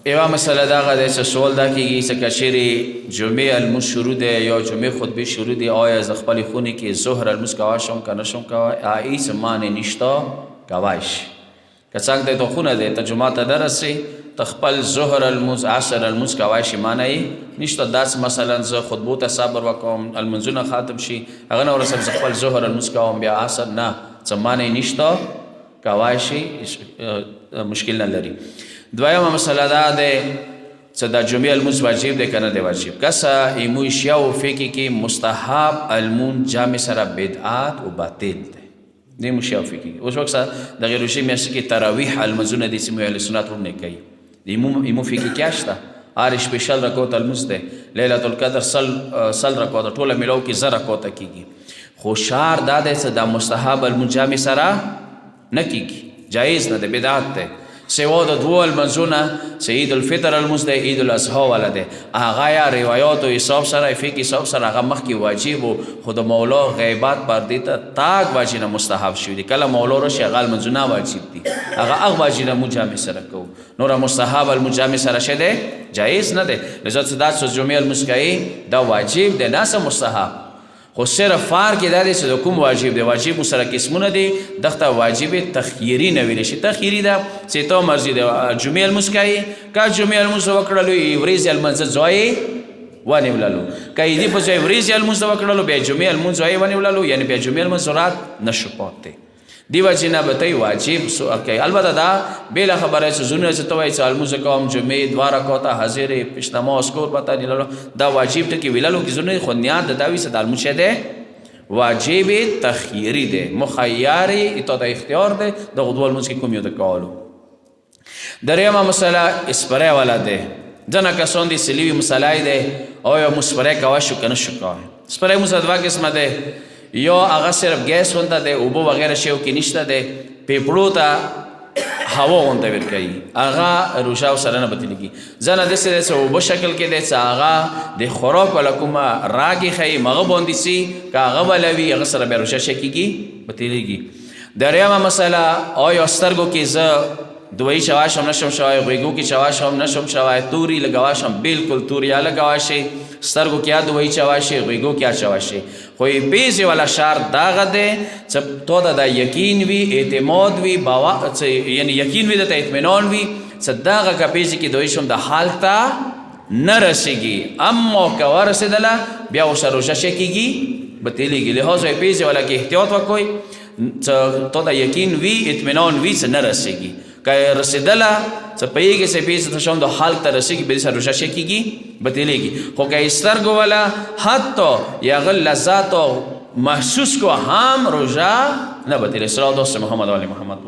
یوه مسله دغه دی چې سوال دا کېږي چې که چیرې جمعې لمونځ شروع دی یا جمعې خطبې شروع دی آیا زه خپلې خونې کې ظهر لمونځ کولی شم که نه شم کولی هیڅ معنی نشته کولی شي که څنګه دی ته خونه دی ته جومات ته درسې ته خپل ظهر لمونځ عصر لمونځ کولی شي معنی یې نشته داسې مثلا زه خطبو ته صبر وکوم لمونځونه ختم شي هغه نه ورسره زه خپل ظهر لمونځ کوم بیا عصر نه څه معنی نشته کولی شي مشکل نه لري دویمه مسله دا دی چې دا جمعې لمونځ واجب دی که نه دی واجب کسه ایمو اشیاو فکر کې مستحب المونځ جامع سره بدعات و باطل دی دې مو اشیاو فکر کې اوس وخت دغې روژې میاشتې کې تراویح المنځونه دي چې موږ اهل سنت ورونه کوي ایمو فکر کې شته هر شپې شل رکعته لمونځ دی لیلة القدر سل رکعته ټوله میلاو کې زر رکعته کېږي خو شعار دا دی چې دا مستحب المونځ جامع سره نه کېږي جایز نه دی بدعت دی سوا د دوو لمونځونه چې عید الفطر لمونځ دی عید الاضحی والا دی هغه یا روایاتو حساب سره فقه حساب سره هغه مخکې واجب و خو د مولا غیبات پردې ته تاک باجي نه مستحب شوي دي کله مولا راشي هغه لمونځونه واجب دي هغه باجي نه مونځ جامع سره کوو نوره مستحب لمونځ جامع سره شه دی جایز نه دی لذا چې دا څه جمعې لمونځ کوي دا واجب دی نه څه مستحب خو صرف فرق یې دا دی چې د کوم واجب دی واجب سره قسمونه دي دغته واجب تخیري نه ویلی شي تخیري ده چې ته مرضي دی جمعې لمونځ کوي که جمعې لمونځ وکړلو ورځې لمانځه ځای ونیوللو که عیدي په ځای ورځې لمونځ وکړلو بیا جمعې لمونځ ځای ونیوللو یعنې بیا جمعې لمونځ رات نشو پاتې دی وجې نه به ته واجب کوي البته دا بېله خبره چې زونه چې ته وایي چې لمونځ کوم جمعې دوه رکعته حاضرې پیش نماز کور به ته نیولو دا واجب ټکي ویللو کې زونه خو نیت د دا وي چې دا لمونځ دی واجب تخیري دی مخیر تا د اختیار دی دغه دوه لمونځ کې کوم یو د کولو درېیمه مسله اسپری والا دی ځنه کسان دي سلیوي مسله دی آیا مو اسپری کوی شو که نه شو کوی اسپری مو دوه قسمه دی یا هغه صرف گیس غونته دی اوبه وغیره شی کې نشته دی پیپړو ته هوا غونته ورکوي هغه روژه ورسره نه بدلېږي ځنه داسې دی چې اوبه شکل کې دی چې هغه د خوراک والا کومه راګې ښیي مغه باندې سي که هغه والا وي هغه سره بیا روژه شه کېږي بدلېږي درېیمه مسله آیا سترګو کې زه دوی شوی شم نشم شوی غوږو کې شوی شم نشم شوی توري لګوی شم بلکل توري یا لګوی شي سترګو کې یا دوی شوی شي غوږو کې یا شوی شي خو بیزې والا شعر دغه دی چې تو ته دا یقین وي اعتماد وي یعنی یقین وي درته اطمینان وي چې دغه که بیزې کې دوی شم د حال ته نه رسېږي اما که ورسېدله بیا ورسره روژه شه کېږي بدلېږي لحاظ یې بیزې والا کې احتیاط وکوئ چې تو ته یقین وي اطمینان وي چې نه رسېږي که رسېدله څه پوهېږي چې بیزې ته شم د حال ته رسېږي بیا سره روژه شه کېږي بدلېږي خو که یې سترګو والا حتی یا هغه لذات محسوس کو هم روژه نه بدلېږي صلی الله علیه محمد و آل محمد